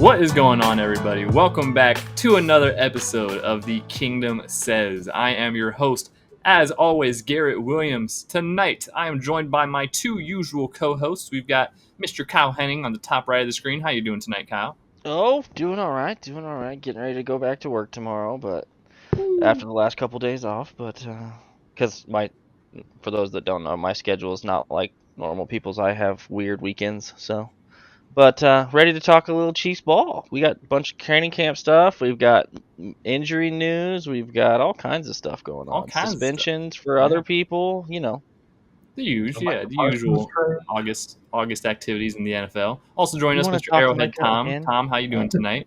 What is going on, everybody? Welcome back to another episode of the Kingdom Says. I am your host, as always, Garrett Williams. Tonight, I am joined by my two usual co-hosts. We've got Mr. Kyle Henning on the top right of the screen. How you doing tonight, Kyle? Oh, doing all right. Getting ready to go back to work tomorrow, but after the last couple days off. But because for those that don't know, my schedule is not like normal people's. I have weird weekends, so. But ready to talk a little Chiefs ball. We got a bunch of training camp stuff. We've got injury news. We've got all kinds of stuff going on. All kinds Suspensions of stuff. for other people. You know. The usual August activities in the NFL. Also joining us, Mr. Arrowhead Tom. Man? Tom, how you doing tonight?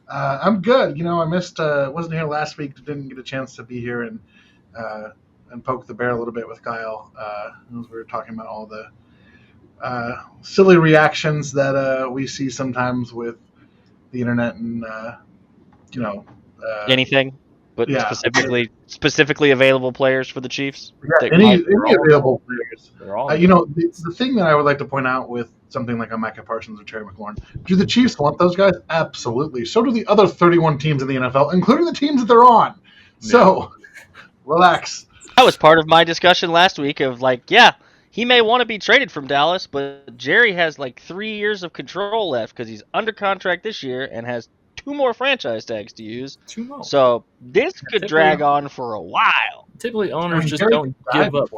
I'm good. You know, I missed. Wasn't here last week. Didn't get a chance to be here and poke the bear a little bit with Kyle as we were talking about all the silly reactions that we see sometimes with the internet and Anything, but yeah. specifically available players for the Chiefs. Yeah, any available players. The thing that I would like to point out with something like a Micah Parsons or Terry McLaurin, do the Chiefs want those guys? Absolutely. So do the other 31 teams in the NFL, including the teams that they're on. So, relax. That was part of my discussion last week of he may want to be traded from Dallas, but Jerry has 3 years of control left because he's under contract this year and has 2 more franchise tags to use. 2 more. So this could drag on for a while. Typically, owners just don't give up.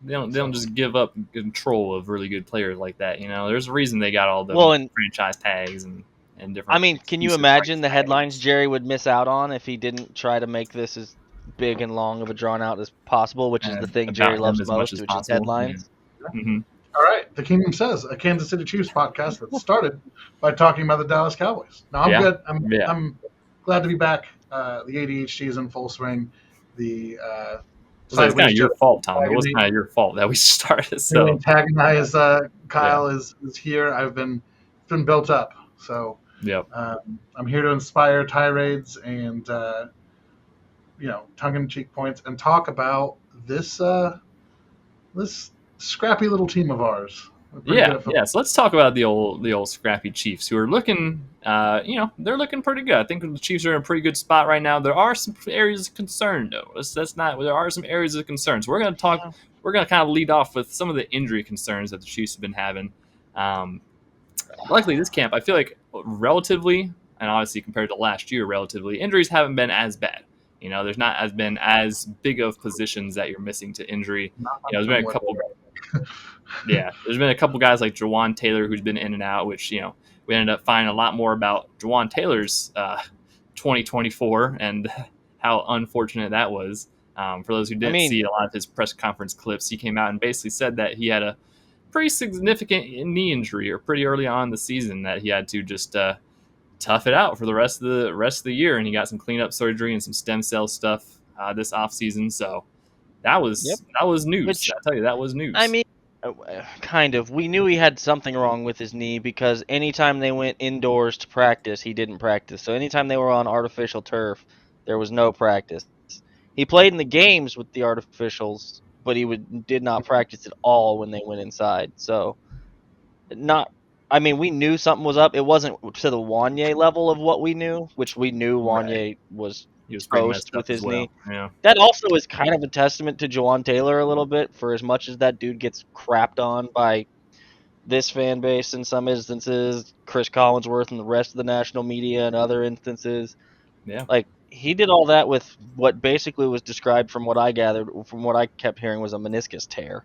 They don't just give up control of really good players like that. You know, there's a reason they got all the franchise tags and different. I mean, can you imagine the headlines Jerry would miss out on if he didn't try to make this as big and long of a drawn out as possible, which is the thing Jerry loves most, which is headlines. Yeah. Mm-hmm. All right, the Kingdom Says, a Kansas City Chiefs podcast that started by talking about the Dallas Cowboys. Now I'm good. I'm glad to be back. The ADHD is in full swing. The it's kind of your fault, Tom. It was kind of your fault that we started. So antagonize Kyle is here. I've been built up. So I'm here to inspire tirades and tongue-in-cheek points and talk about this scrappy little team of ours. So let's talk about the old scrappy Chiefs, who are looking, they're looking pretty good. I think the Chiefs are in a pretty good spot right now. There are some areas of concern, though. There are some areas of concern. So we're going to talk. Yeah. We're going to kind of lead off with some of the injury concerns that the Chiefs have been having. Luckily, this camp, I feel like relatively, and obviously compared to last year, relatively, injuries haven't been as bad. You know, there's not been as big of positions that you're missing to injury. There's been a couple. There's been a couple guys like Jawaan Taylor who's been in and out, which we ended up finding a lot more about Jawaan Taylor's 2024 and how unfortunate that was. For those who didn't see a lot of his press conference clips, he came out and basically said that he had a pretty significant knee injury or pretty early on in the season that he had to just tough it out for the rest of the year, and he got some cleanup surgery and some stem cell stuff this offseason. So that was news. I tell you, that was news. I mean, kind of. We knew he had something wrong with his knee because anytime they went indoors to practice, he didn't practice. So anytime they were on artificial turf, there was no practice. He played in the games with the artificials, but he did not practice at all when they went inside. So we knew something was up. It wasn't to the Wanye level of what we knew, which we knew Wanye was toast with his knee. Yeah. That also is kind of a testament to Jawaan Taylor a little bit, for as much as that dude gets crapped on by this fan base in some instances, Chris Collinsworth and the rest of the national media in other instances. Yeah. He did all that with what basically was described, from what I gathered, from what I kept hearing, was a meniscus tear.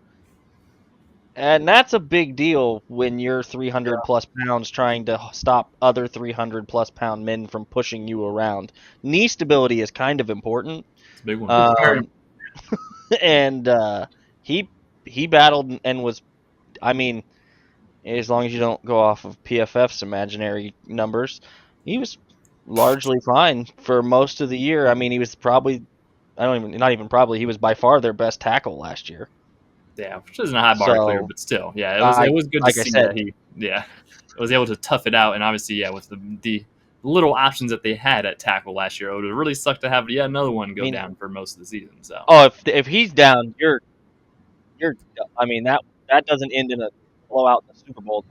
And that's a big deal when you're 300-plus pounds trying to stop other 300-plus pound men from pushing you around. Knee stability is kind of important. It's a big one. And he battled and was, as long as you don't go off of PFF's imaginary numbers, he was largely fine for most of the year. He was probably, he was by far their best tackle last year. Yeah, which isn't a high bar to clear, but still, it was good to see that he was able to tough it out. And obviously, with the little options that they had at tackle last year, it would have really sucked to have yet another one go down for most of the season. So, if he's down, you're that doesn't end in a blowout in the Super Bowl.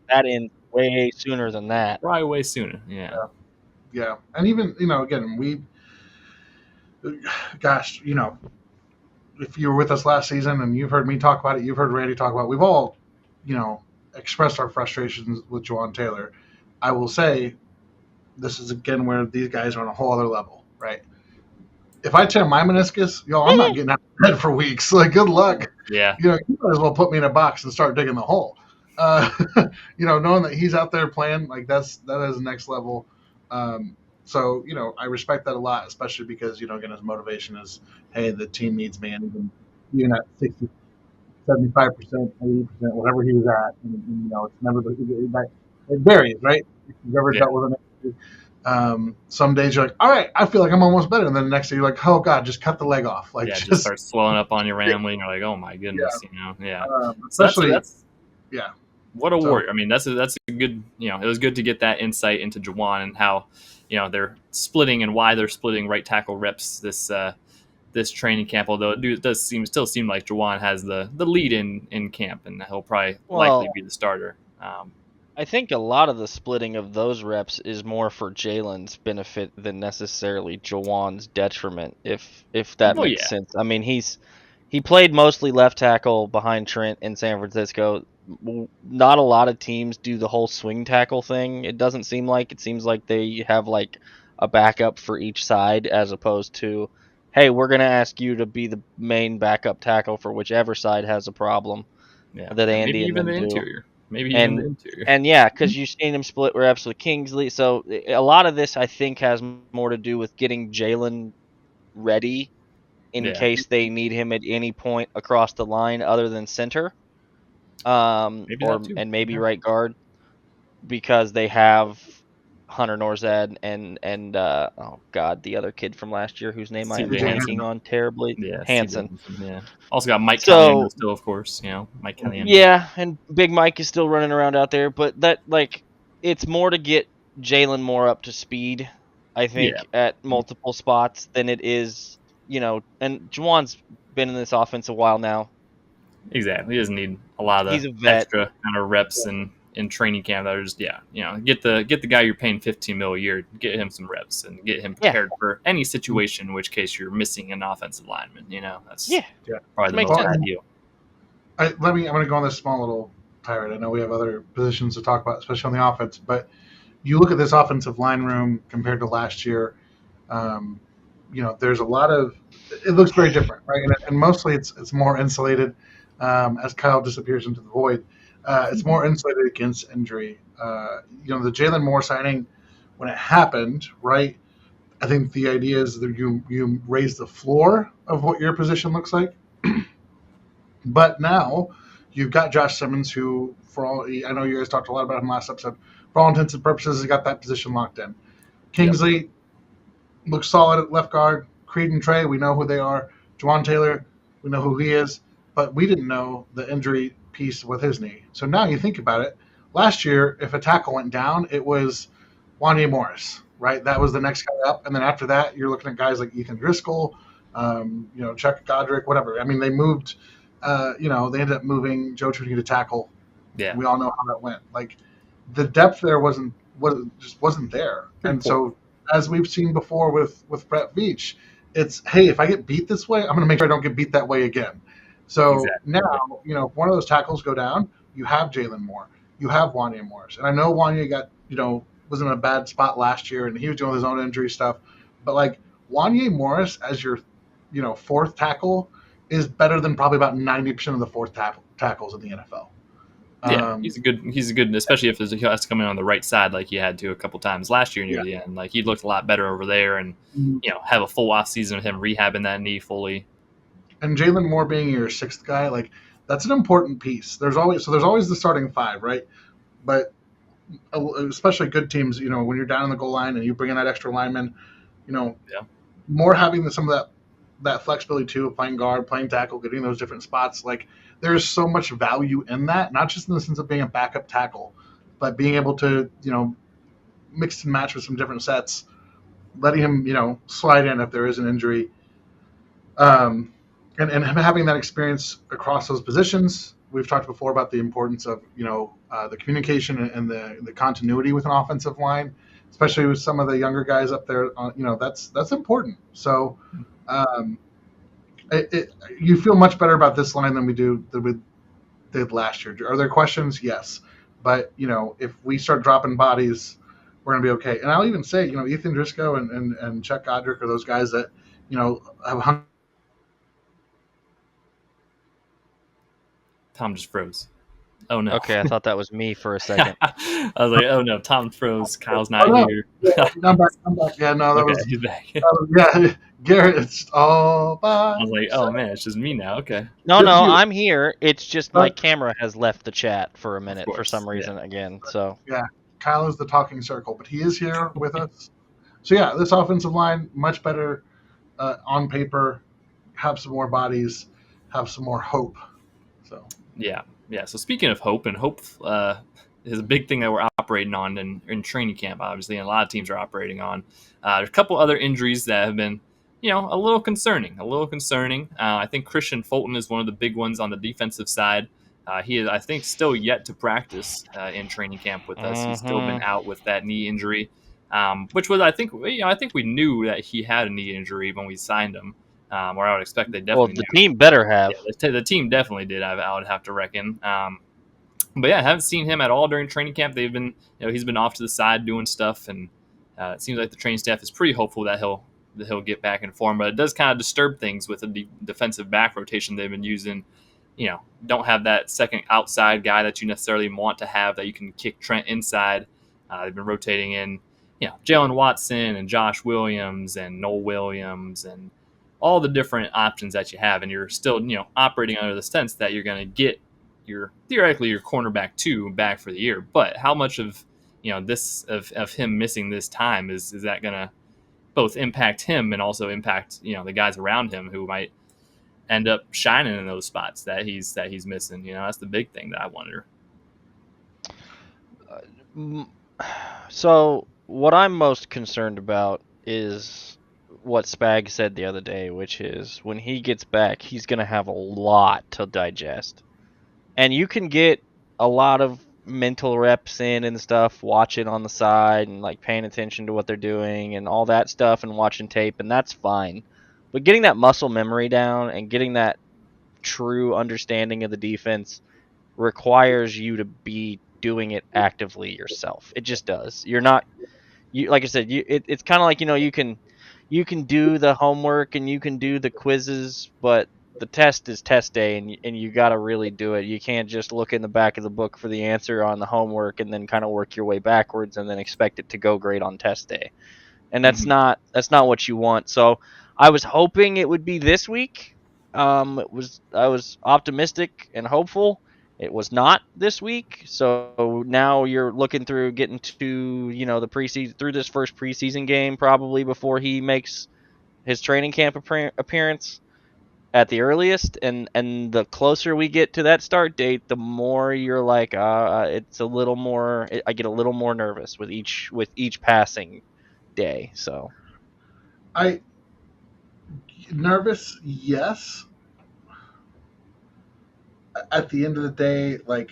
That ends way sooner than that. Probably way sooner. Yeah. Yeah. And even, again, gosh, if you were with us last season and you've heard me talk about it, you've heard Randy talk about it, we've all, expressed our frustrations with Jawaan Taylor. I will say this is, again, where these guys are on a whole other level, right? If I tear my meniscus, I'm not getting out of bed for weeks. Like, good luck. Yeah. You might as well put me in a box and start digging the hole. Knowing that he's out there playing, like that is the next level. So, I respect that a lot, especially because, again, his motivation is, hey, the team needs me. And even at 60, 75%, 80%, whatever he was at, and it's never it varies, right? If you've ever dealt with an some days you're like, all right, I feel like I'm almost better, and then the next day you're like, oh god, just cut the leg off. Like, just start swelling up on your ramblin'. And you're like, oh my goodness, especially that's what a warrior. I mean, that's a good, it was good to get that insight into Jawaan and how, they're splitting and why they're splitting right tackle reps this training camp. Although it does still seem like Jawaan has the lead in camp, and he'll probably likely be the starter. I think a lot of the splitting of those reps is more for Jalen's benefit than necessarily Jawaan's detriment, if that makes sense. I mean, he played mostly left tackle behind Trent in San Francisco. Not a lot of teams do the whole swing tackle thing. It doesn't seem like. It seems like they have like a backup for each side, as opposed to, hey, we're going to ask you to be the main backup tackle for whichever side has a problem. Yeah, that Andy maybe even and the do. Interior. Maybe even the interior. And yeah, because you've seen him split reps with Kingsley. So a lot of this, I think, has more to do with getting Jalen ready in case they need him at any point across the line other than center. Maybe right guard, because they have Hunter Norzad and oh god, the other kid from last year whose name I am blanking on terribly. Hansen. Yeah. Also got Mike Caliendo still, of course. Mike Caliendo. Yeah, and Big Mike is still running around out there, but that it's more to get Jalen more up to speed, I think, at multiple spots than it is, and Jawaan's been in this offense a while now. Exactly. He doesn't need a lot of extra kind of reps in training camp. That are just get the guy you're paying $15 million a year, get him some reps and get him prepared for any situation. In which case you're missing an offensive lineman. That's probably the most ideal. I'm going to go on this small little tirade. I know we have other positions to talk about, especially on the offense. But you look at this offensive line room compared to last year. There's a lot of. It looks very different, right? And mostly it's more insulated. As Kyle disappears into the void, it's more insulated against injury. The Jalen Moore signing, when it happened, right? I think the idea is that you raise the floor of what your position looks like. But now you've got Josh Simmons, who, I know you guys talked a lot about him last episode. For all intents and purposes, he got that position locked in. Kingsley looks solid at left guard. Creed and Trey, we know who they are. Jawaan Taylor, we know who he is. But we didn't know the injury piece with his knee. So now you think about it. Last year, if a tackle went down, it was Wanya Morris, right? That was the next guy up. And then after that, you're looking at guys like Ethan Driscoll, Chuck Godric, whatever. I mean, they moved, they ended up moving Joe Tooney to tackle. Yeah. We all know how that went. Like, the depth there wasn't there. And so, as we've seen before with Brett Veach, it's, hey, if I get beat this way, I'm going to make sure I don't get beat that way again. So now, if one of those tackles go down, you have Jalen Moore, you have Wanya Morris. And I know Wanya got, was in a bad spot last year and he was doing his own injury stuff. But like Wanya Morris as your, fourth tackle is better than probably about 90% of the fourth tackles in the NFL. Yeah, he's a good, especially if he has to come in on the right side like he had to a couple times last year near the end. Like he looked a lot better over there and, have a full off season with him rehabbing that knee fully. And Jalen Moore being your sixth guy, like that's an important piece. There's always the starting five, right? But especially good teams, when you're down in the goal line and you bring in that extra lineman, Moore having some of that flexibility too, playing guard, playing tackle, getting those different spots. Like there's so much value in that, not just in the sense of being a backup tackle, but being able to, mix and match with some different sets, letting him, slide in if there is an injury. And having that experience across those positions we've talked before about the importance of the communication and the continuity with an offensive line, especially with some of the younger guys up there. That's important. So you feel much better about this line than we did last year. Are there questions? Yes, but if we start dropping bodies, we're gonna be okay. And I'll even say Ethan Driscoll and Chuck Godric are those guys that have hung. Tom just froze. Oh no. Okay, I thought that was me for a second. I was like, oh no, Tom froze. Kyle's not here. Yeah, I'm back. Yeah, no, that Okay, he's back. yeah, Garrett. It's all by. I was like, oh man, it's just me now. Okay. No, Just you. I'm here. It's just my camera has left the chat for a minute for course, some reason again. So Yeah, Kyle is the talking circle, but he is here with us. So yeah, this offensive line much better on paper. Have some more bodies. Have some more hope. So Yeah. So speaking of hope, and hope is a big thing that we're operating on in training camp, obviously, and a lot of teams are operating on. There's a couple other injuries that have been, a little concerning. I think Kristian Fulton is one of the big ones on the defensive side. He is, I think, still yet to practice in training camp with us. He's still been out with that knee injury, which was, I think we knew that he had a knee injury when we signed him. Or I would expect they definitely. Well, the team better have. Yeah, the team definitely did. I would have to reckon. But yeah, I haven't seen him at all during training camp. They've been, he's been off to the side doing stuff, and it seems like the training staff is pretty hopeful that he'll get back in form. But it does kind of disturb things with the defensive back rotation they've been using. Don't have that second outside guy that you necessarily want to have that you can kick Trent inside. They've been rotating in, Jalen Watson and Josh Williams and Noel Williams and all the different options that you have, and you're still, operating under the sense that you're going to get theoretically your cornerback 2 back for the year. But how much of, this of him missing this time is that going to both impact him and also impact, the guys around him who might end up shining in those spots that he's missing. That's the big thing that I wonder. So what I'm most concerned about is what Spag said the other day, which is when he gets back, he's going to have a lot to digest. And you can get a lot of mental reps in and stuff, watching on the side and like paying attention to what they're doing and all that stuff and watching tape, and that's fine. But getting that muscle memory down and getting that true understanding of the defense requires you to be doing it actively yourself. It just does. You're not, like I said, it's kind of like, you can do the homework and you can do the quizzes, but the test is test day, and you got to really do it. You can't just look in the back of the book for the answer on the homework and then kind of work your way backwards and then expect it to go great on test day. And that's not what you want. So I was hoping it would be this week. I was optimistic and hopeful. It was not this week. So now you're looking through getting to, the preseason, through this first preseason game probably before he makes his training camp appearance at the earliest. And the closer we get to that start date, the more you're like, it's a little more, I get a little more nervous with each passing day. So nervous, yes. At the end of the day, like,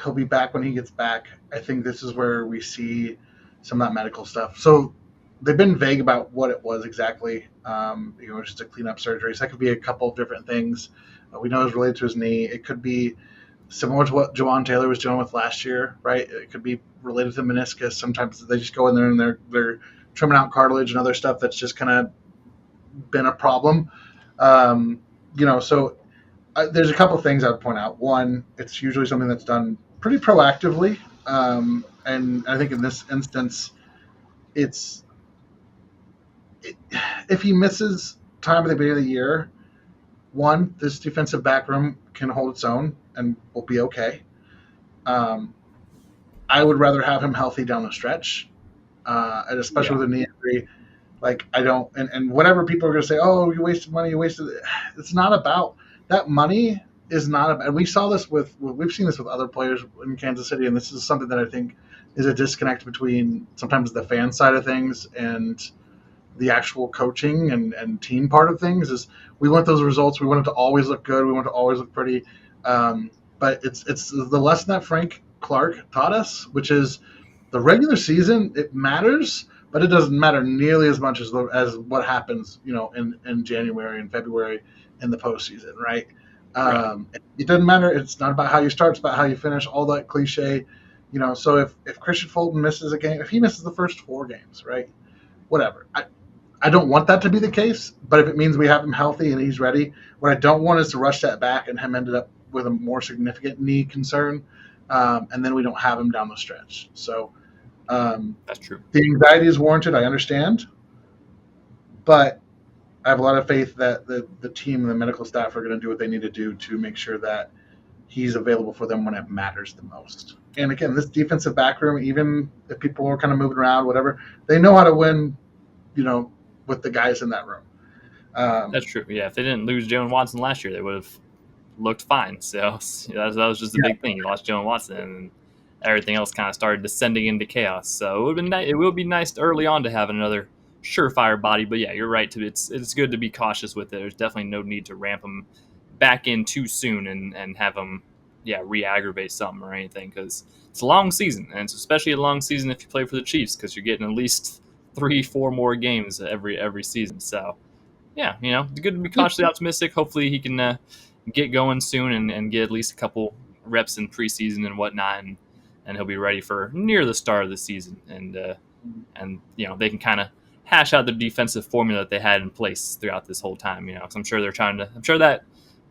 he'll be back when he gets back. I think this is where we see some of that medical stuff. So they've been vague about what it was exactly. Just a cleanup surgery. So that could be a couple of different things. We know it's related to his knee. It could be similar to what Jawaan Taylor was dealing with last year, right? It could be related to meniscus. Sometimes they just go in there and they're trimming out cartilage and other stuff that's just kind of been a problem. So there's a couple of things I would point out. One, it's usually something that's done pretty proactively. And I think in this instance, if he misses time at the beginning of the year, one, this defensive back room can hold its own and will be okay. I would rather have him healthy down the stretch, and especially with a knee injury. Like, I don't, and whatever people are going to say, oh, you wasted money, it's not about that. Money is not about, and we've seen this with other players in Kansas City, and this is something that I think is a disconnect between sometimes the fan side of things and the actual coaching and team part of things. Is we want those results. We want it to always look good. We want it to always look pretty. But it's the lesson that Frank Clark taught us, which is the regular season. It matters, but it doesn't matter nearly as much as what happens, in January and February in the postseason, right? It doesn't matter. It's not about how you start; it's about how you finish. All that cliche, So if Kristian Fulton misses a game, if he misses the first 4 games, right? Whatever. I don't want that to be the case, but if it means we have him healthy and he's ready, what I don't want is to rush that back and him ended up with a more significant knee concern, and then we don't have him down the stretch. So that's true. The anxiety is warranted. I understand, but I have a lot of faith that the team and the medical staff are going to do what they need to do to make sure that he's available for them when it matters the most. And again, this defensive back room, even if people are kind of moving around, whatever, they know how to win, with the guys in that room. That's true. Yeah, if they didn't lose Jawaan Watson last year, they would have looked fine. So that was just a big thing. You lost Jawaan Watson, and everything else kind of started descending into chaos. So it will be nice early on to have another surefire body. But yeah, you're right. It's good to be cautious with it. There's definitely no need to ramp him back in too soon and have him re-aggravate something or anything, because it's a long season, and it's especially a long season if you play for the Chiefs, because you're getting at least 3-4 more games every season. So yeah, it's good to be cautiously optimistic. Hopefully he can get going soon and get at least a couple reps in preseason and whatnot, and he'll be ready for near the start of the season, and they can kind of hash out the defensive formula that they had in place throughout this whole time, because I'm sure that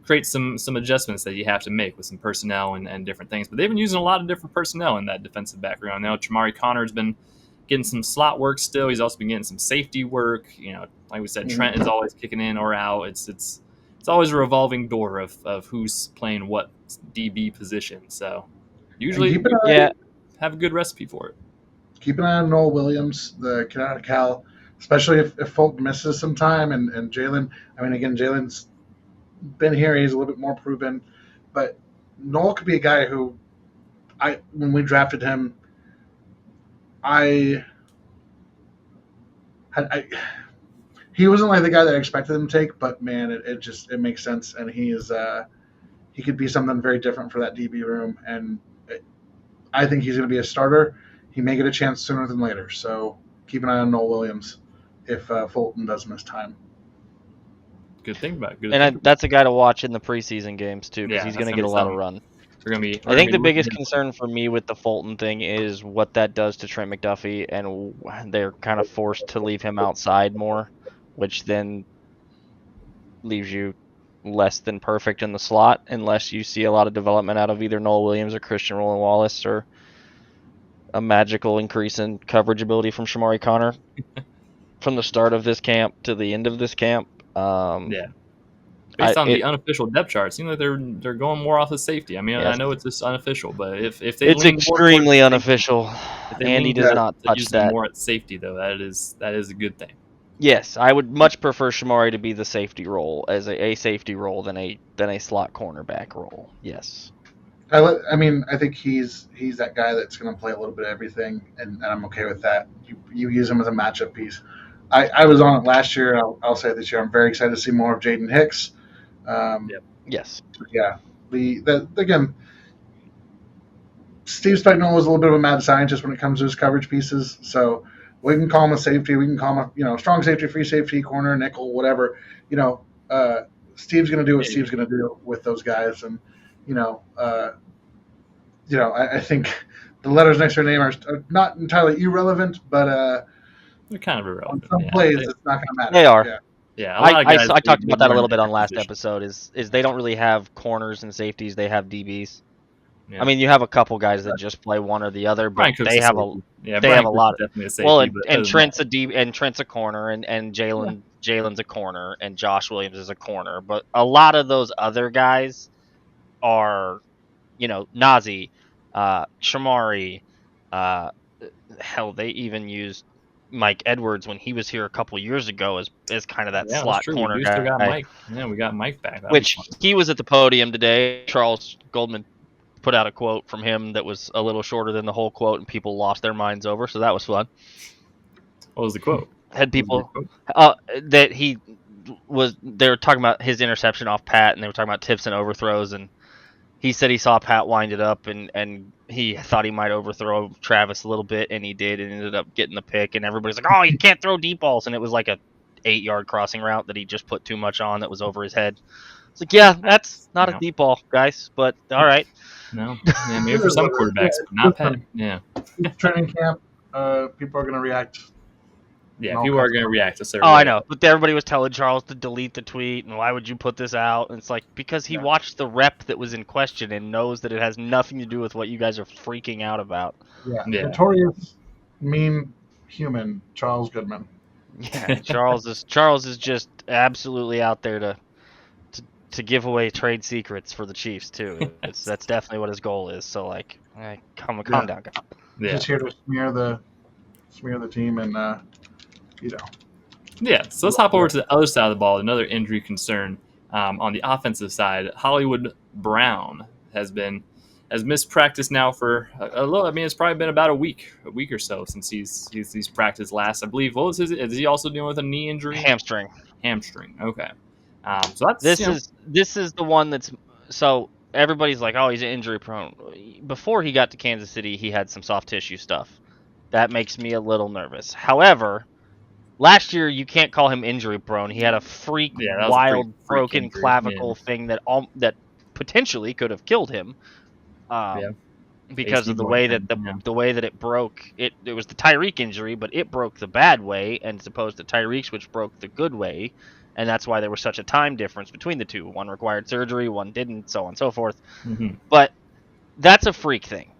creates some adjustments that you have to make with some personnel and different things. But they've been using a lot of different personnel in that defensive background. I know Shamari Connor's been getting some slot work still. He's also been getting some safety work. Like we said, Trent is always kicking in or out. It's always a revolving door of who's playing what DB position. So usually have a good recipe for it. Keep an eye on Noel Williams, the kid out of Cal, especially if Fulton misses some time, and Jalen. I mean, again, Jalen's been here. He's a little bit more proven, but Noel could be a guy who, when we drafted him, he wasn't like the guy that I expected him to take, but man, it makes sense, and he could be something very different for that DB room, and I think he's going to be a starter. He may get a chance sooner than later, so keep an eye on Noel Williams if Fulton does miss time. Good thing about it. And that's a guy to watch in the preseason games too, because he's going to get a lot of run. I think the biggest concern for me with the Fulton thing is what that does to Trent McDuffie, and they're kind of forced to leave him outside more, which then leaves you less than perfect in the slot unless you see a lot of development out of either Noel Williams or Christian Roland Wallace, or a magical increase in coverage ability from Shamari Connor from the start of this camp to the end of this camp. Based on the unofficial depth chart, it seems like they're going more off of safety. I mean, yes. I know it's just unofficial, but if they it's extremely unofficial. Andy does not touch that. More at safety, though, that is a good thing. Yes, I would much prefer Shamari to be the safety role as a safety role than a slot cornerback role. Yes. I mean, I think he's that guy that's going to play a little bit of everything, and I'm okay with that. You use him as a matchup piece. I was on it last year. I'll say it this year. I'm very excited to see more of Jaden Hicks. Yes. Yeah. Again, Steve Spagnuolo was a little bit of a mad scientist when it comes to his coverage pieces. So we can call him a safety. We can call him a strong safety, free safety, corner, nickel, whatever. Steve's going to do what Steve's going to do with those guys, and I think the letters next to their name are not entirely irrelevant, but they're kind of irrelevant. On some plays, it's not going to matter. They are. Yeah, I talked about that a little bit on last episode. Is they don't really have corners and safeties; they have DBs. Yeah. I mean, you have a couple guys that just play one or the other, but they have a lot. And Trent's a corner, and Jalen's a corner, and Josh Williams is a corner. But a lot of those other guys are, Nazi, Shamari, hell, they even used Mike Edwards when he was here a couple years ago as kind of that slot corner guy. We got Mike back. Which he was at the podium today. Charles Goldman put out a quote from him that was a little shorter than the whole quote, and people lost their minds over, so that was fun. What was the quote? had people that they were talking about his interception off Pat, and they were talking about tips and overthrows, and he said he saw Pat wind it up, and he thought he might overthrow Travis a little bit, and he did, and ended up getting the pick, and everybody's like, oh, you can't throw deep balls, and it was like a 8-yard crossing route that he just put too much on that was over his head. It's like, yeah, that's not a deep ball, guys, but all right. No, yeah, maybe for some quarterbacks, but not Pat. Yeah. Training camp, people are going to react. Yeah, people are going to react a certain way. I know, but everybody was telling Charles to delete the tweet, and why would you put this out? And it's like, because he watched the rep that was in question and knows that it has nothing to do with what you guys are freaking out about. Yeah. Notorious mean human, Charles Goodman. Yeah, Charles is just absolutely out there to give away trade secrets for the Chiefs too. That's definitely what his goal is. So like, calm down, guys. Yeah. Just here to smear the team and Yeah, so let's hop over to the other side of the ball. Another injury concern on the offensive side. Hollywood Brown has missed practice now for a little. I mean, it's probably been about a week or so since he's practiced last. I believe. What was his? Is he also dealing with a knee injury? Hamstring. Okay. So that's this is the one that's so everybody's like, oh, he's injury prone. Before he got to Kansas City, he had some soft tissue stuff. That makes me a little nervous. However, last year you can't call him injury prone. He had a wild broken clavicle thing that potentially could have killed him. Because of the way that the way that it broke, it was the Tyreek injury, but it broke the bad way, and as opposed to Tyreek's, which broke the good way, and that's why there was such a time difference between the two. One required surgery, one didn't, so on and so forth. Mm-hmm. But that's a freak thing.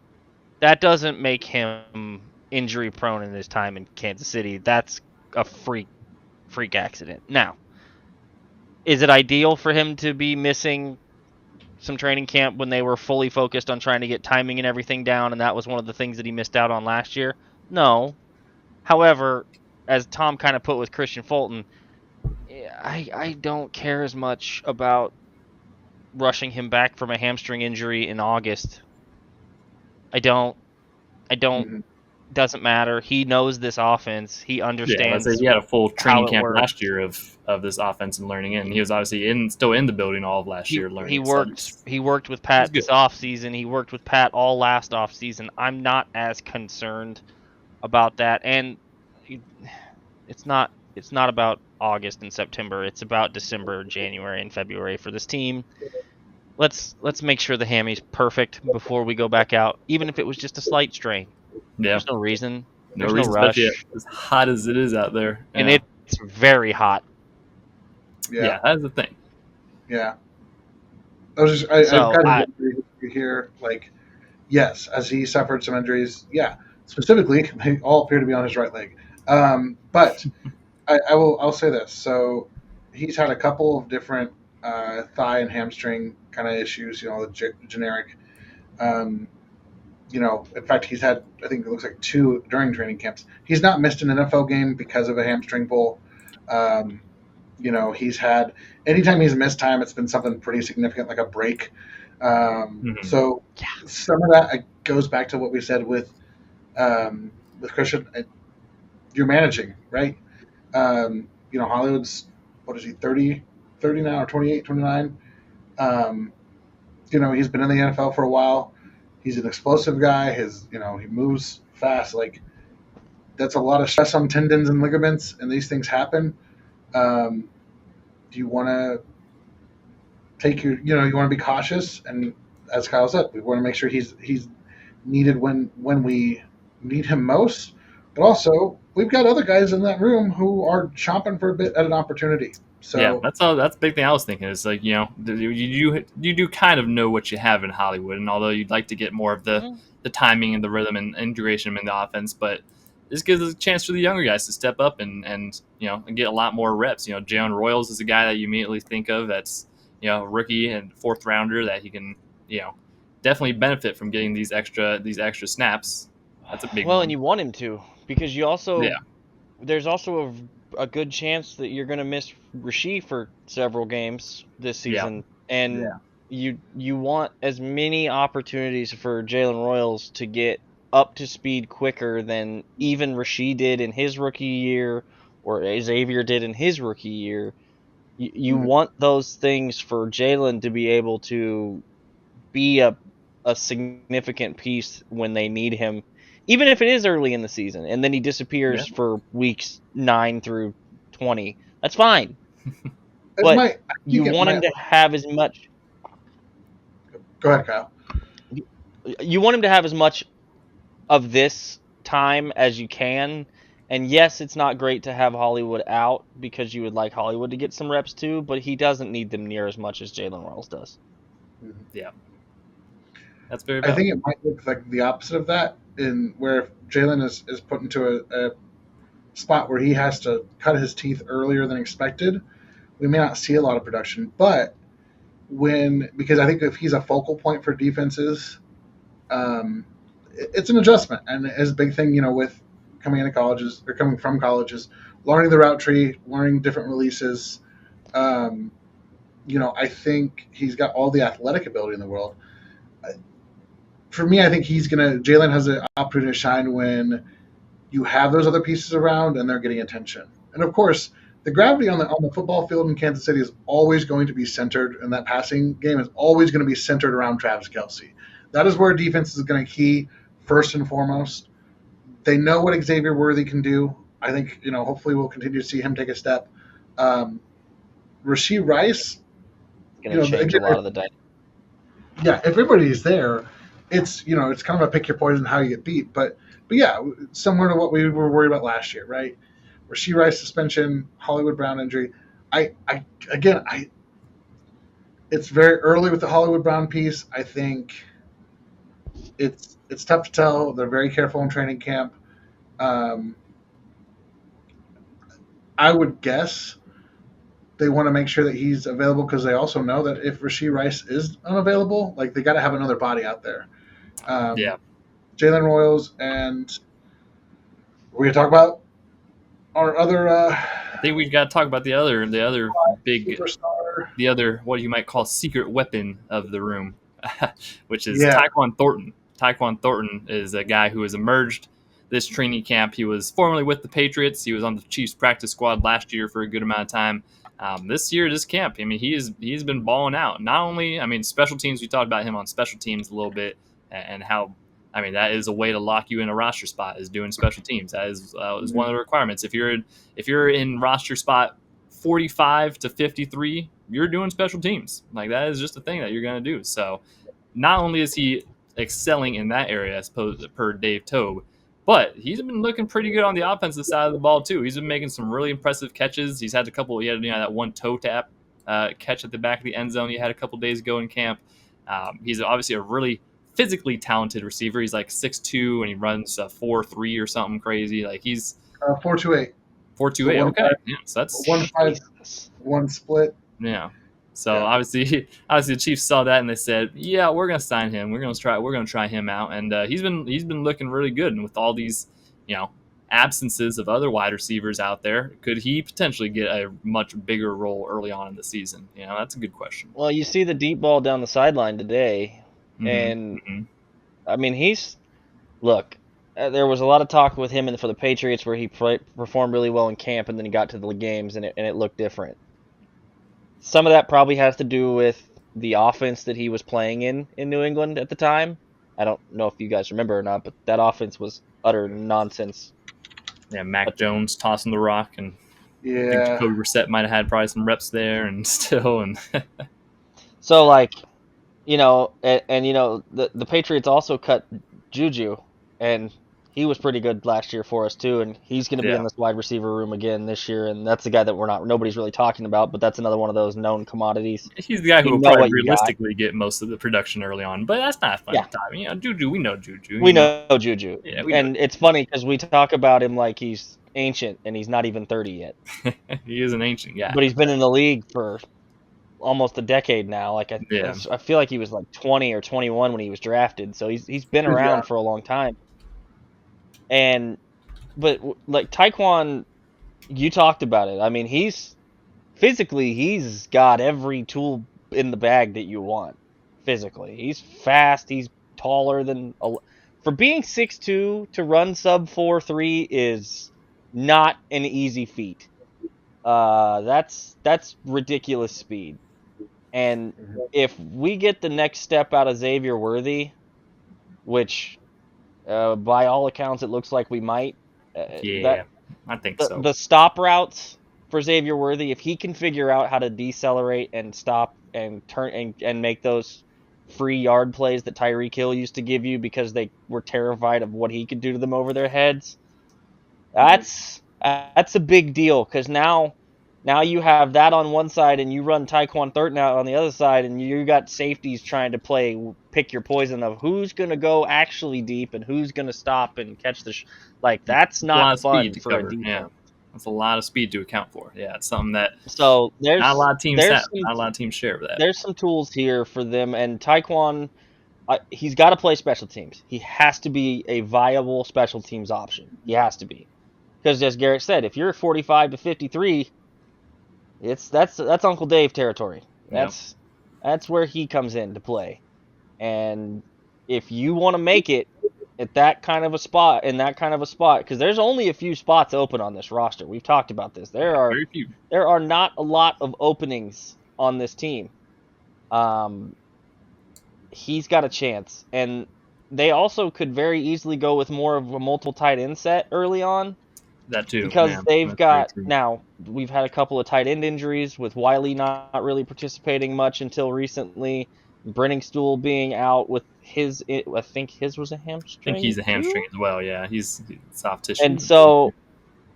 That doesn't make him injury prone in his time in Kansas City. That's a freak accident. Now, is it ideal for him to be missing some training camp when they were fully focused on trying to get timing and everything down, and that was one of the things that he missed out on last year? No. However, as Tom kind of put with Kristian Fulton, I don't care as much about rushing him back from a hamstring injury in August. I don't. Mm-hmm. Doesn't matter. He knows this offense. He understands. Yeah, he had a full training camp last year of this offense and learning it. And he was obviously still in the building all of last year learning. He worked with Pat this offseason. He worked with Pat all last offseason. I'm not as concerned about that. And it's not about August and September. It's about December, January, and February for this team. Let's make sure the hammy's perfect before we go back out, even if it was just a slight strain. Yeah. There's no reason. There's no rush. As hot as it is out there. Yeah. And it's very hot. Yeah, that's the thing. Yeah. I've got to hear, like, yes, as he suffered some injuries, specifically, they all appear to be on his right leg. But I'll say this. So he's had a couple of different thigh and hamstring kind of issues, the generic. In fact, he's had, I think it looks like 2 during training camps. He's not missed an NFL game because of a hamstring pull. He's had, anytime he's missed time, it's been something pretty significant, like a break. So some of that goes back to what we said with Kristian. You're managing, right? Hollywood's, what is he, 30 now, or 28, 29? He's been in the NFL for a while. He's an explosive guy. He moves fast. Like, that's a lot of stress on tendons and ligaments, and these things happen. Do you want to take you want to be cautious? And as Kyle said, we want to make sure he's needed when we need him most. But also, we've got other guys in that room who are chomping for a bit at an opportunity. So yeah, that's the big thing I was thinking. Is like, you do kind of know what you have in Hollywood, and although you'd like to get more of the timing and the rhythm and integration in the offense, but this gives us a chance for the younger guys to step up and get a lot more reps. Jalen Royals is a guy that you immediately think of that's rookie and 4th rounder that he can definitely benefit from getting these extra snaps. That's a big one. And you want him to, because you also there's also a good chance that you're going to miss Rasheed for several games this season, and you want as many opportunities for Jalen Royals to get up to speed quicker than even Rasheed did in his rookie year, or Xavier did in his rookie year. You want those things for Jalen to be able to be a significant piece when they need him, even if it is early in the season, and then he disappears for weeks 9 through 20. That's fine. But you want him to have as much. Go ahead, Kyle. You want him to have as much of this time as you can. And yes, it's not great to have Hollywood out because you would like Hollywood to get some reps too, but he doesn't need them near as much as Jalen Royals does. Yeah. That's very valid. I think it might look like the opposite of that, in where Jalen is put into a spot where he has to cut his teeth earlier than expected. We may not see a lot of production, but because I think if he's a focal point for defenses, it's an adjustment, and his big thing, with coming from colleges, learning the route tree, learning different releases. I think he's got all the athletic ability in the world. For me, I think Jalen has an opportunity to shine when you have those other pieces around and they're getting attention. And of course, the gravity on the football field in Kansas City is always going to be centered, and that passing game is always going to be centered around Travis Kelce. That is where defense is going to key first and foremost. They know what Xavier Worthy can do. I think, hopefully we'll continue to see him take a step. Rashee Rice, going to change a lot of the dynamic. Yeah, if everybody's there, it's kind of a pick your poison how you get beat. But yeah, similar to what we were worried about last year, right? Rashee Rice suspension, Hollywood Brown injury. It's very early with the Hollywood Brown piece. I think it's tough to tell. They're very careful in training camp. I would guess they want to make sure that he's available because they also know that if Rashee Rice is unavailable, they got to have another body out there. Jalen Royals, and we're going to talk about our other. I think we've got to talk about the other big superstar, the other what you might call secret weapon of the room, which is Tyquan Thornton. Tyquan Thornton is a guy who has emerged this training camp. He was formerly with the Patriots. He was on the Chiefs practice squad last year for a good amount of time. This year, this camp, he's been balling out. Not only, special teams. We talked about him on special teams a little bit, and how, that is a way to lock you in a roster spot, is doing special teams. That is one of the requirements. If you're in roster spot 45 to 53, you're doing special teams. That is just a thing that you're going to do. So not only is he excelling in that area, as per Dave Tobe, but he's been looking pretty good on the offensive side of the ball too. He's been making some really impressive catches. He's had a couple. He had that one toe tap catch at the back of the end zone. He had a couple days ago in camp. He's obviously a really physically talented receiver. He's 6'2", and he runs 4.3 or something crazy. He's 4.28. 4.28. Okay, yeah, so that's 1.5, 1 split. Yeah. So obviously the Chiefs saw that and they said, "Yeah, we're gonna sign him. We're gonna try him out." And he's been looking really good. And with all these, absences of other wide receivers out there, could he potentially get a much bigger role early on in the season? That's a good question. Well, you see the deep ball down the sideline today, and there was a lot of talk with him for the Patriots where he performed really well in camp, and then he got to the games and it looked different. Some of that probably has to do with the offense that he was playing in New England at the time. I don't know if you guys remember or not, but that offense was utter nonsense. Yeah, Mac Jones tossing the rock, and I think Jacoby Brissett might have had probably some reps there, and still. So, the Patriots also cut Juju, and he was pretty good last year for us too, and he's going to be in this wide receiver room again this year, and that's the guy that nobody's really talking about, but that's another one of those known commodities. He's the guy who will probably realistically get most of the production early on, but that's not fun time. Juju, we know Juju. We know Juju. Yeah, it's funny because we talk about him like he's ancient, and he's not even 30 yet. He is an ancient guy. But he's been in the league for almost a decade now. I feel like he was 20 or 21 when he was drafted, so he's been around for a long time. But Tyquan, you talked about it. He's got every tool in the bag that you want. Physically, he's fast. He's taller than for being 6'2" to run sub 4.3 is not an easy feat. That's ridiculous speed. And if we get the next step out of Xavier Worthy, which by all accounts it looks like we might, Yeah, I think so. The stop routes for Xavier Worthy, if he can figure out how to decelerate and stop and turn and make those free yard plays that Tyreek Hill used to give you because they were terrified of what he could do to them over their heads, that's a big deal, because now you have that on one side and you run Tyquan Thornton out on the other side, and you got safeties trying to pick your poison of who's going to go actually deep and who's going to stop and catch the that's not fun for a defense. Yeah. That's a lot of speed to account for. Yeah, it's something that there's not a lot of teams have. Not a lot of teams share that. There's some tools here for them, and Tyquan, he's got to play special teams. He has to be a viable special teams option. He has to be. Because as Garrett said, if you're 45 to 53, that's Uncle Dave territory. That's where he comes in to play. And if you want to make it at that kind of a spot, because there's only a few spots open on this roster. We've talked about this. There are not a lot of openings on this team. He's got a chance, and they also could very easily go with more of a multiple tight end set early on. That too, because they've got now. We've had a couple of tight end injuries with Wiley not really participating much until recently. Brenningstool being out with his, I think his was a hamstring. I think he's a hamstring as well. Yeah, he's soft tissue. And so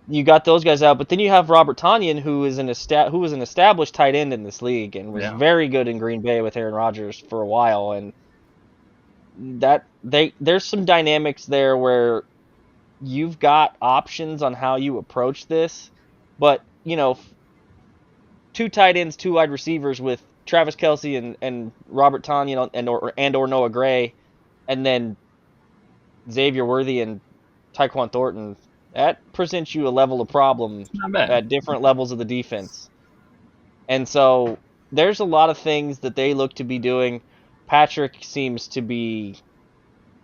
you got those guys out, but then you have Robert Tonyan, who was an established tight end in this league and was very good in Green Bay with Aaron Rodgers for a while. And there's some dynamics there where you've got options on how you approach this, but two tight ends, two wide receivers with Travis Kelce and Robert Tonyan and or Noah Gray, and then Xavier Worthy and Tyquan Thornton, that presents you a level of problem at different levels of the defense. And so there's a lot of things that they look to be doing. Patrick seems to be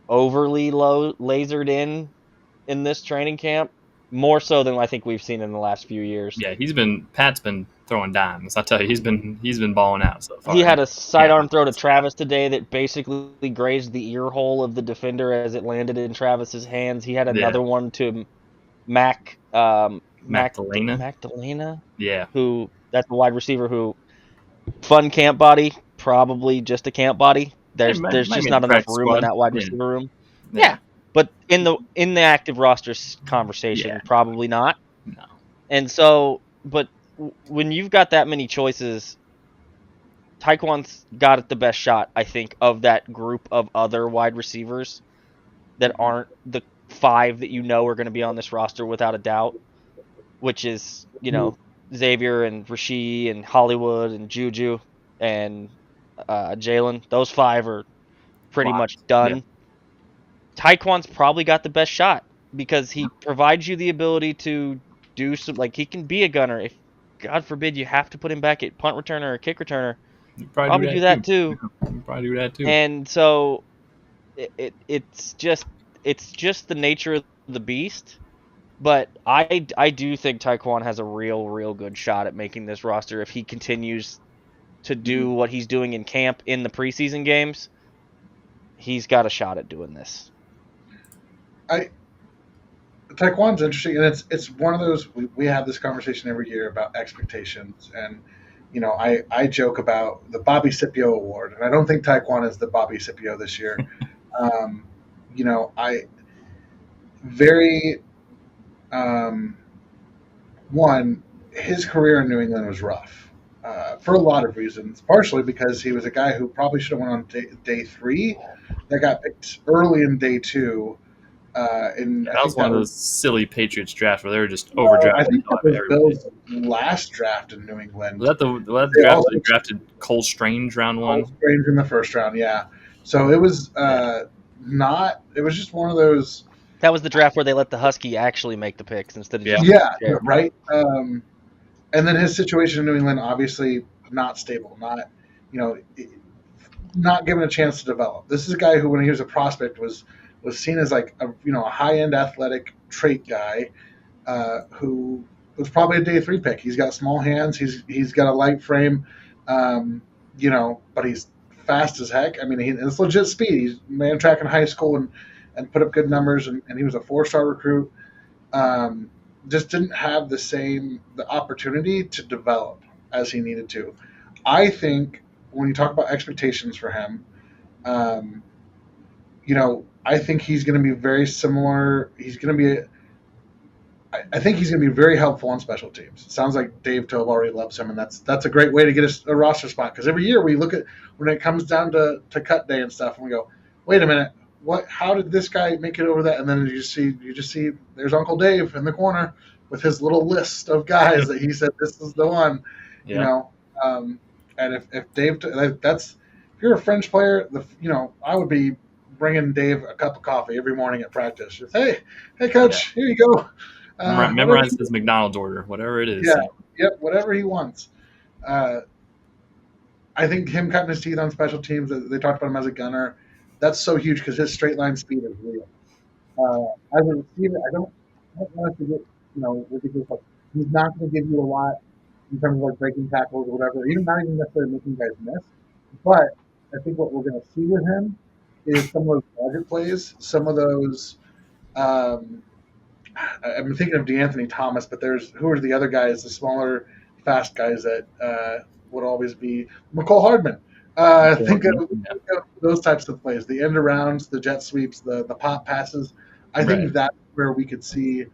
overly lasered in this training camp, more so than I think we've seen in the last few years. Yeah, Pat's been throwing dimes. I'll tell you, he's been balling out so far. He had a sidearm throw to Travis today that basically grazed the ear hole of the defender as it landed in Travis's hands. He had another one to Magdalena. Yeah. Who, that's the wide receiver who, fun camp body, probably just a camp body. There's just not enough room in that wide receiver room. Yeah. But in the active roster conversation, probably not. No. And so, but when you've got that many choices, Tyquan's got it the best shot, I think, of that group of other wide receivers that aren't the 5 that are going to be on this roster without a doubt, which is, Xavier and Rasheed and Hollywood and Juju and Jalen. Those 5 are pretty much done. Yeah. Tyquan's probably got the best shot because he provides you the ability to do some, he can be a gunner. If, God forbid, you have to put him back at punt returner or kick returner, probably do that too. Probably do that too. And so it's just the nature of the beast. But I do think Tyquan has a real good shot at making this roster if he continues to do what he's doing in camp in the preseason games. He's got a shot at doing this. Tyquan's interesting, and it's one of those, we have this conversation every year about expectations, and I joke about the Bobby Scipio Award, and I don't think Tyquan is the Bobby Scipio this year. His career in New England was rough for a lot of reasons, partially because he was a guy who probably should have went on day 3, that got picked early in day 2. That was one of those silly Patriots drafts where they were just overdrafted. I think that was Bill's last draft in New England. Was that the draft they drafted Cole Strange round 1? Cole Strange in the first round, yeah. So it was it was just one of those. That was the draft where they let the Husky actually make the picks instead of right. And then his situation in New England, obviously not stable, not given a chance to develop. This is a guy who, when he was a prospect, was seen as a high-end athletic trait guy, who was probably a day 3 pick. He's got small hands. He's got a light frame, but he's fast as heck. I mean, it's legit speed. He's ran track in high school and put up good numbers, and he was a 4-star recruit. Just didn't have the opportunity to develop as he needed to. I think when you talk about expectations for him, I think he's going to be very similar. I think he's going to be very helpful on special teams. It sounds like Dave Tobe already loves him, and that's a great way to get a roster spot. Because every year we look at when it comes down to cut day and stuff, and we go, wait a minute, what? How did this guy make it over that? And then you just see there's Uncle Dave in the corner with his little list of guys that he said this is the one. Yeah. And if Dave, if you're a French player, I would be bringing Dave a cup of coffee every morning at practice. Just, hey, coach, here you go. Memorize his McDonald's order, whatever it is. Yeah, yep, whatever he wants. I think him cutting his teeth on special teams, they talked about him as a gunner. That's so huge because his straight line speed is real. As a receiver, I don't want to get ridiculous. He's not going to give you a lot in terms of like breaking tackles or whatever, not even necessarily making guys miss. But I think what we're going to see with him is some of those gadget plays, some of those. I'm thinking of DeAnthony Thomas, but who are the other guys, the smaller, fast guys that would always be McCole Hardman. Think of those types of plays, the end arounds, the jet sweeps, the pop passes. I think that's where we could see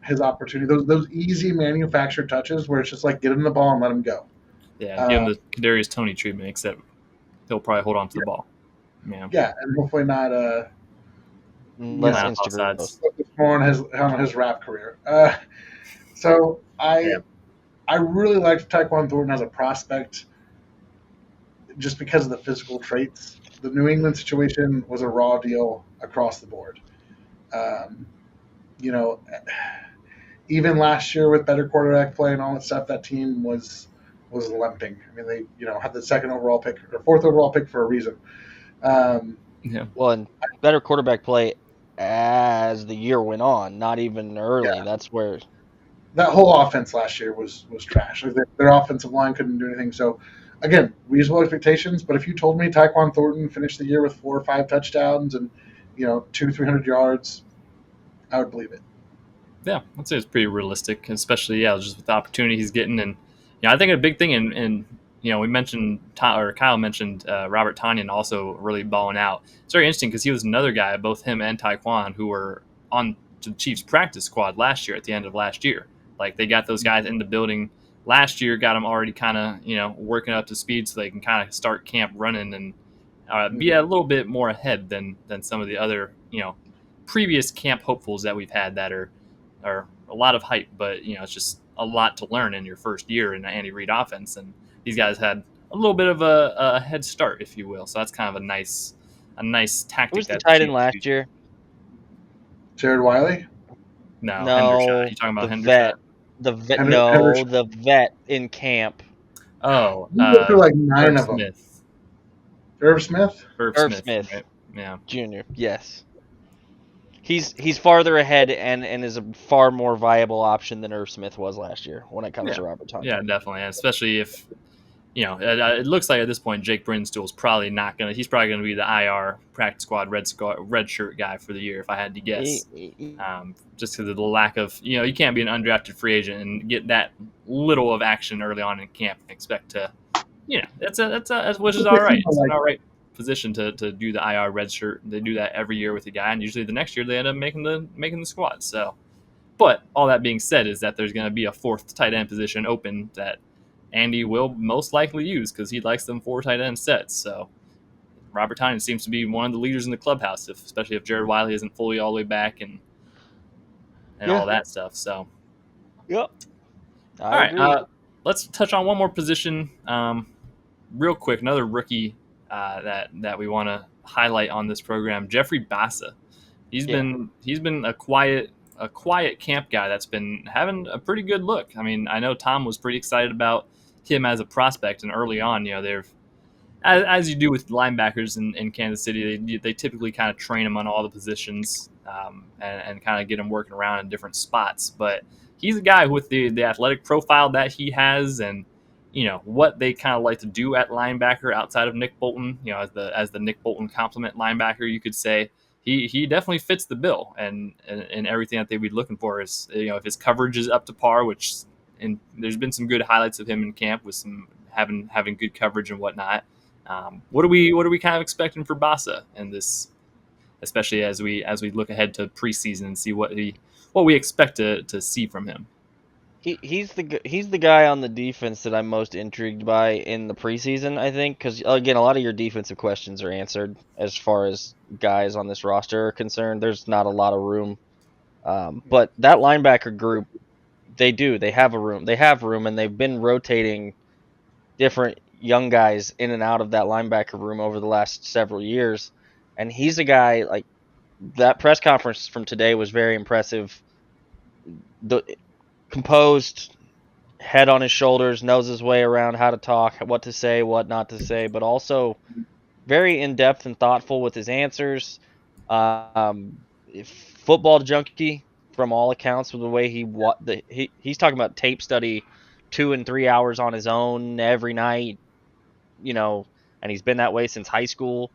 his opportunity. Those easy manufactured touches where it's just like get him the ball and let him go. Yeah, give him the Kadarius Toney treatment, except he'll probably hold on to the ball. Yeah, and hopefully not less Instagram more on his rap career. So I really liked Tyquan Thornton as a prospect just because of the physical traits. The New England situation was a raw deal across the board. Even last year with better quarterback play and all that stuff, that team was limping. I mean, they had the 2nd overall pick or 4th overall pick for a reason. Well, and better quarterback play as the year went on, not even early. Yeah. That's where that whole offense last year was trash. Their offensive line couldn't do anything. So, again, reasonable expectations. But if you told me Tyquan Thornton finished the year with 4 or 5 touchdowns and 200-300 yards, I would believe it. Yeah, I'd say it's pretty realistic, especially just with the opportunity he's getting. And I think a big thing in we mentioned Kyle mentioned Robert Tonyan also really balling out. It's very interesting because he was another guy, both him and Tyquan, who were on the Chiefs practice squad last year at the end of last year. Like they got those guys in the building last year, got them already kind of working up to speed so they can kind of start camp running and be a little bit more ahead than some of the other previous camp hopefuls that we've had that are a lot of hype, but it's just a lot to learn in your first year in an Andy Reid offense, and these guys had a little bit of a head start, if you will. So that's kind of a nice tactic. Who was the tight end last year? Jared Wiley? No, Hendershot. You talking about Hendershot? The vet in camp. Oh, like 9 of them. Smith. Irv Smith? Irv Smith. Right? Yeah. Junior. Yes. He's farther ahead and is a far more viable option than Irv Smith was last year when it comes to Robert Tonyan. Yeah, definitely, and especially if it looks like at this point Jake Brinstool is probably not gonna. He's probably gonna be the IR practice squad red shirt guy for the year, if I had to guess. Just because of the lack of you can't be an undrafted free agent and get that little of action early on in camp and expect to that's which is all right. It's an all right position to do the IR red shirt. They do that every year with a guy, and usually the next year they end up making the squad. So, but all that being said is that there's going to be a 4th tight end position open that Andy will most likely use because he likes them 4 tight end sets. So Robert Tonyan seems to be one of the leaders in the clubhouse, especially if Jared Wiley isn't fully all the way back and all that stuff. So, yep. All right, let's touch on one more position real quick. Another rookie that we want to highlight on this program, Jeffrey Bassa. He's been a quiet camp guy that's been having a pretty good look. I mean, I know Tom was pretty excited about him as a prospect, and early on, they've as you do with linebackers in Kansas City, they typically kind of train them on all the positions and kind of get him working around in different spots. But he's a guy with the athletic profile that he has, and what they kind of like to do at linebacker outside of Nick Bolton. As the Nick Bolton complement linebacker, you could say he definitely fits the bill, and everything that they'd be looking for is if his coverage is up to par, which and there's been some good highlights of him in camp with some having good coverage and whatnot. What are we kind of expecting for Bassa in this, especially as we look ahead to preseason and see what we expect to see from him? He's the guy on the defense that I'm most intrigued by in the preseason, I think, because again, a lot of your defensive questions are answered as far as guys on this roster are concerned. There's not a lot of room, but that linebacker group, they have room, and they've been rotating different young guys in and out of that linebacker room over the last several years, and he's a guy like that. Press conference from today was very impressive. The composed, head on his shoulders, knows his way around how to talk, what to say, what not to say, but also very in-depth and thoughtful with his answers. Football junkie from all accounts with the way he's talking about tape study 2 and 3 hours on his own every night, and he's been that way since high school,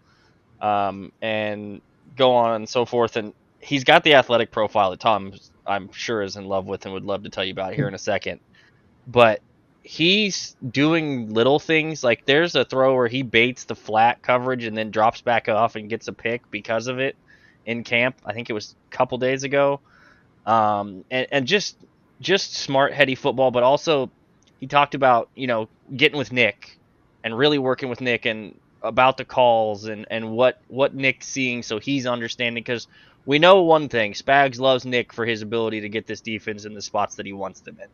and go on and so forth. And he's got the athletic profile that Tom, I'm sure, is in love with and would love to tell you about here in a second. But he's doing little things. Like there's a throw where he baits the flat coverage and then drops back off and gets a pick because of it in camp. I think it was a couple days ago. And just smart, heady football. But also he talked about, getting with Nick and really working with Nick and about the calls and what Nick's seeing, so he's understanding. Because we know one thing, Spags loves Nick for his ability to get this defense in the spots that he wants them in.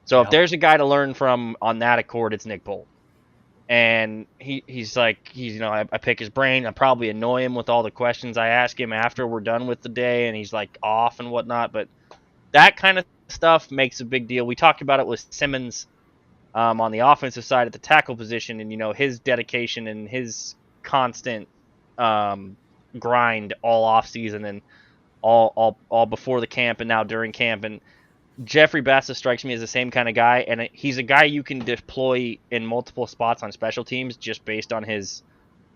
So if there's a guy to learn from on that accord, it's Nick Bolton. And he's I pick his brain. I probably annoy him with all the questions I ask him after we're done with the day, and he's like off and whatnot. But that kind of stuff makes a big deal. We talked about it with Simmons on the offensive side at the tackle position, and his dedication and his constant grind all off season and all before the camp and now during camp. And Jeffrey Bassa strikes me as the same kind of guy, and he's a guy you can deploy in multiple spots on special teams just based on his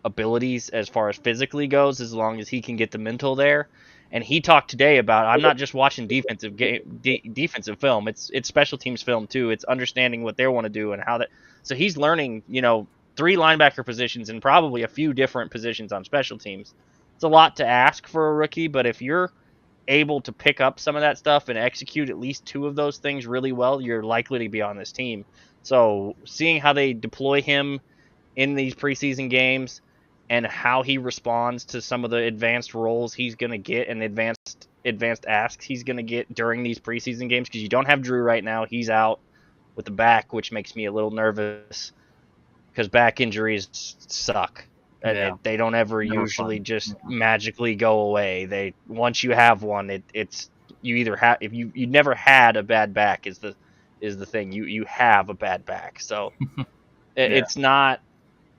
abilities as far as physically goes, as long as he can get the mental there. And he talked today about, I'm not just watching defensive film, it's special teams film too. It's understanding what they want to do and how that. So he's learning, 3 linebacker positions and probably a few different positions on special teams. It's a lot to ask for a rookie, but if you're able to pick up some of that stuff and execute at least 2 of those things really well, you're likely to be on this team. So seeing how they deploy him in these preseason games and how he responds to some of the advanced roles he's going to get and advanced asks he's going to get during these preseason games, because you don't have Drue right now. He's out with the back, which makes me a little nervous because back injuries suck. And they don't ever usually just magically go away. Once you have one, it's you either have, if you never had a bad back is the thing. You have a bad back. So it's not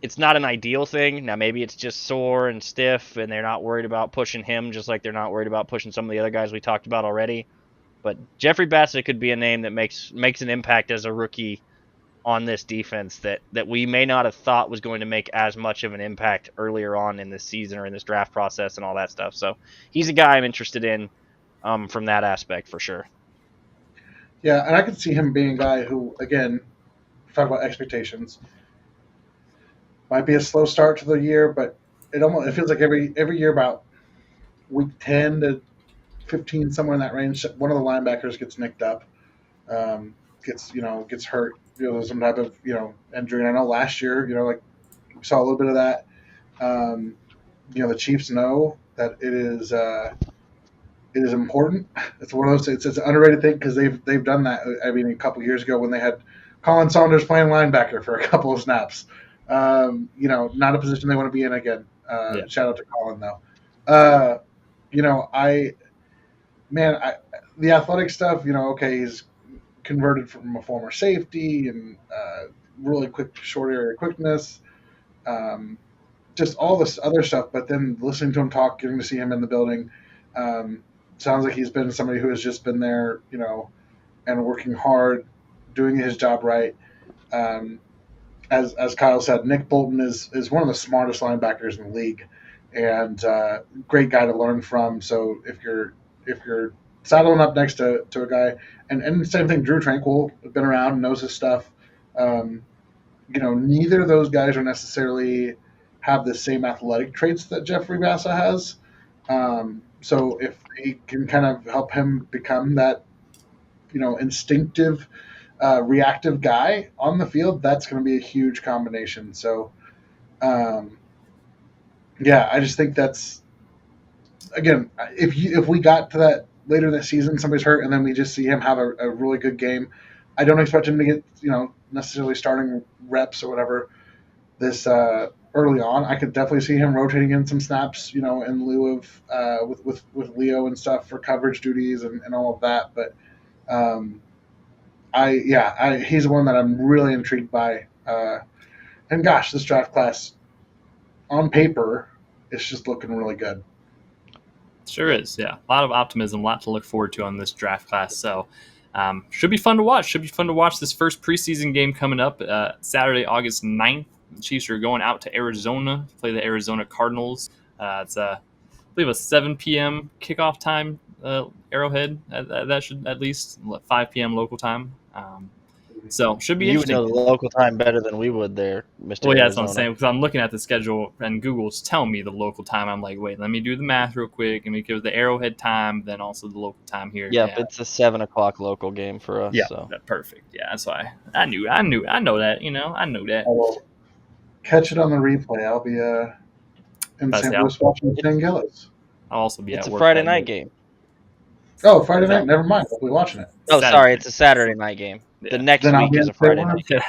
an ideal thing. Now maybe it's just sore and stiff and they're not worried about pushing him, just like they're not worried about pushing some of the other guys we talked about already. But Jeffrey Bassa could be a name that makes an impact as a rookie on this defense that we may not have thought was going to make as much of an impact earlier on in this season or in this draft process and all that stuff. So he's a guy I'm interested in from that aspect for sure. Yeah, and I could see him being a guy who, again, talk about expectations, might be a slow start to the year, but it feels like every year about week 10 to 15, somewhere in that range, one of the linebackers gets nicked up, gets hurt, some type of injury. And I know last year, like we saw a little bit of that. The Chiefs know that it is important. It's one of those. It's an underrated thing because they've done that. I mean, a couple years ago when they had Colin Saunders playing linebacker for a couple of snaps. Not a position they want to be in again. Shout out to Colin though. The athletic stuff. Okay, he's converted from a former safety and really quick, short area quickness. Just all this other stuff. But then listening to him talk, getting to see him in the building. Sounds like he's been somebody who has just been there, and working hard, doing his job right. Um, as Kyle said, Nick Bolton is one of the smartest linebackers in the league, and great guy to learn from. So if you're saddling up next to a guy, and same thing, Drue Tranquill, been around and knows his stuff. Um, neither of those guys are necessarily have the same athletic traits that Jeffrey Bassa has. So if they can kind of help him become that, instinctive, reactive guy on the field, that's going to be a huge combination. So, yeah, I just think that's, again, if we got to that later this season, somebody's hurt, and then we just see him have a really good game, I don't expect him to get, necessarily starting reps or whatever this early on. I could definitely see him rotating in some snaps, in lieu of with Leo and stuff for coverage duties and all of that. But he's the one that I'm really intrigued by. And gosh, this draft class on paper is just looking really good. Sure is, yeah. A lot of optimism, a lot to look forward to on this draft class. So should be fun to watch. Should be fun to watch this first preseason game coming up Saturday, August 9th. The Chiefs are going out to Arizona to play the Arizona Cardinals. It's I believe a 7 p.m. kickoff time, Arrowhead. That should at least 5 p.m. local time. So should be interesting. You would know the local time better than we would there, Mr. Well, yeah, Arizona. that's what I'm saying, because I'm looking at the schedule and Google's telling me the local time. I'm like, wait, let me do the math real quick. And because the Arrowhead time, then also the local time here. Yep, yeah. It's a 7 o'clock local game for us. Yeah, so. Perfect. Yeah, that's why I know that. I know that. I will catch it on the replay. I'll be in St. Louis watching St. Gillis. I'll also be it's at work. It's a Friday night game. Oh, Friday night? Never mind. I'll be watching it. Oh, sorry. It's a Saturday night game. Yeah. The next week is a Friday night game.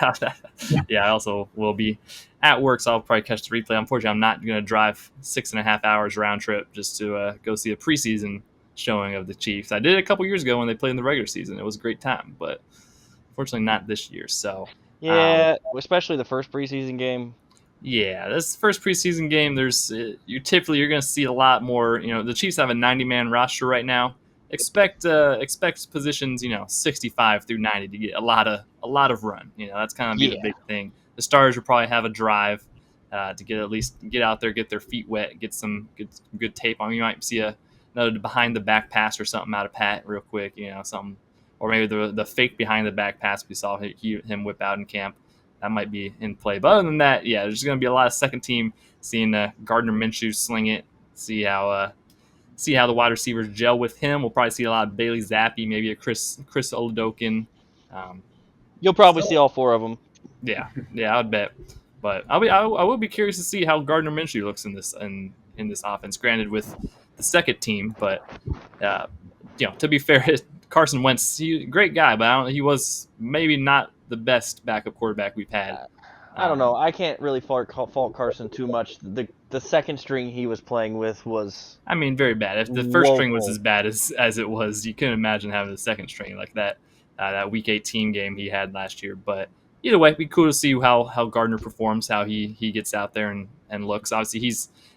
Yeah, I also will be at work, so I'll probably catch the replay. Unfortunately, I'm not going to drive 6.5 hours round trip just to go see a preseason showing of the Chiefs. I did it a couple years ago when they played in the regular season. It was a great time, but unfortunately not this year. So yeah, especially the first preseason game. Yeah, this first preseason game, you're going to see a lot more. The Chiefs have a 90-man roster right now. Expect positions 65 through 90 to get a lot of run. That's kind of the big thing. The starters will probably have a drive to get out there, get their feet wet, get some good tape on. You might see another behind the back pass or something out of Pat real quick. Something, or maybe the fake behind the back pass we saw him whip out in camp. That might be in play. But other than that, yeah, there's going to be a lot of second team seeing Gardner Minshew sling it. See how the wide receivers gel with him. We'll probably see a lot of Bailey Zappi, maybe a Chris Oladokun. You'll probably see all 4 of them. Yeah, I would bet. But I will be curious to see how Gardner Minshew looks in this offense. Granted, with the second team, but to be fair, Carson Wentz, great guy, but he was maybe not the best backup quarterback we've had. I don't know. I can't really fault Carson too much. The second string he was playing with was... very bad. If the first string was as bad as it was, you couldn't imagine having the second string like that. That Week 18 game he had last year. But either way, it'd be cool to see how Gardner performs, how he gets out there and looks. Obviously,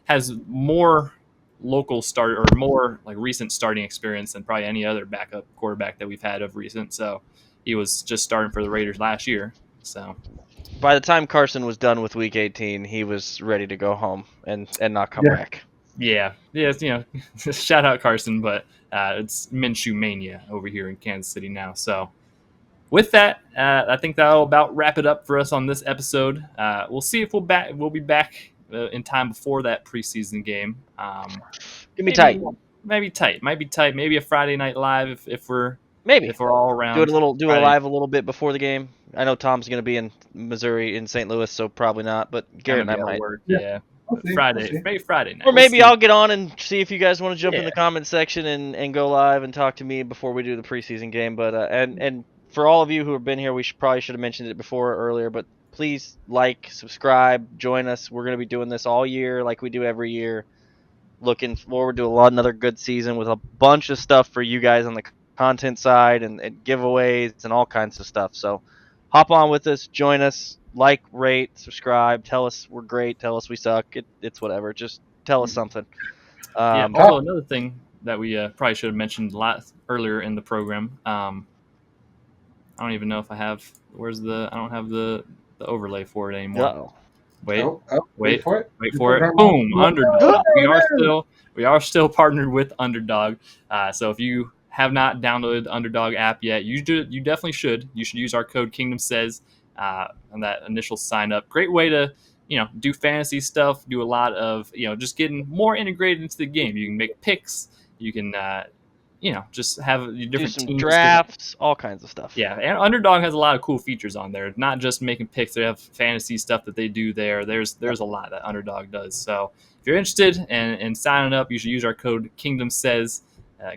has more local start or more like recent starting experience than probably any other backup quarterback that we've had of recent. So he was just starting for the Raiders last year. So by the time Carson was done with Week 18, he was ready to go home and not come back. Yeah. Shout out Carson, but it's Minshew mania over here in Kansas City now. So with that, I think that'll about wrap it up for us on this episode. We'll see if we'll be back in time before that preseason game. Tight. Maybe tight. Might be tight. Maybe a Friday night live if we're all around. Do a live a little bit before the game. I know Tom's going to be in Missouri, in St. Louis, so probably not. But Garrett and I might. Yeah. Maybe Friday night. Or maybe I'll get on and see if you guys want to jump in the comment section and go live and talk to me before we do the preseason game. But and for all of you who have been here, we probably should have mentioned it earlier. But please subscribe, join us. We're going to be doing this all year, like we do every year. Looking forward to another good season with a bunch of stuff for you guys on the content side and giveaways and all kinds of stuff. So hop on with us, join us, rate, subscribe, tell us we're great, tell us we suck. It's whatever. Just tell us something. Although another thing, that we probably should have mentioned a lot earlier in the program. I don't even know if I have. I don't have the overlay for it anymore. Uh-oh. Wait, wait for it. Wait for it. Boom! Underdog. We are still partnered with Underdog. So if you have not downloaded the Underdog app yet, you definitely should. You should use our code kingdomsays on that initial sign up. Great way to do fantasy stuff. Do a lot of just getting more integrated into the game. You can make picks. You can just have your different Do some teams. drafts, all kinds of stuff. Yeah, and Underdog has a lot of cool features on there. Not just making picks; they have fantasy stuff that they do there. There's a lot that Underdog does. So if you're interested in signing up, you should use our code kingdomsays.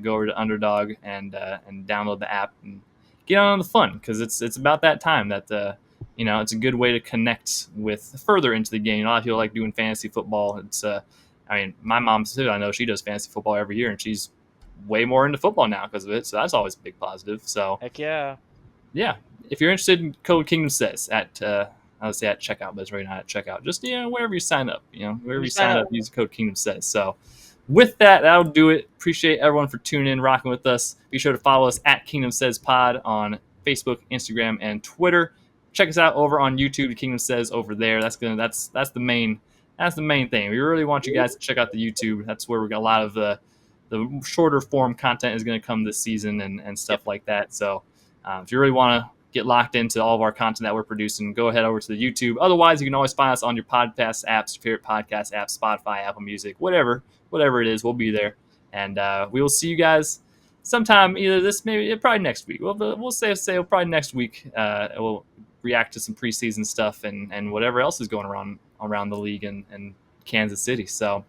Go over to Underdog and download the app and get on the fun, because it's about that time that it's a good way to connect with further into the game. A lot of people like doing fantasy football. It's my mom too. I know she does fantasy football every year, and she's way more into football now because of it, so that's always a big positive. So heck yeah, if you're interested in code Kingdom Says at I would say at checkout, but it's really not at checkout. Just wherever you sign up, wherever you sign up, use code Kingdom Says. So with that'll do it. Appreciate everyone for tuning in, rocking with us. Be sure to follow us at Kingdom Says Pod on Facebook, Instagram, and Twitter. Check us out over on YouTube. The Kingdom Says over there. That's the main thing. We really want you guys to check out the YouTube. That's where we got a lot of the shorter form content is going to come this season and stuff like that. So if you really want to get locked into all of our content that we're producing, go ahead over to the YouTube. Otherwise, you can always find us on your podcast apps, your favorite podcast apps, Spotify, Apple Music, whatever it is, we'll be there. And we will see you guys sometime, either probably next week. We'll say probably next week. We'll react to some preseason stuff and whatever else is going around the league and Kansas City. So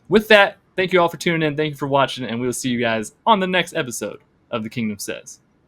with that, thank you all for tuning in. Thank you for watching, and we will see you guys on the next episode of The Kingdom Says.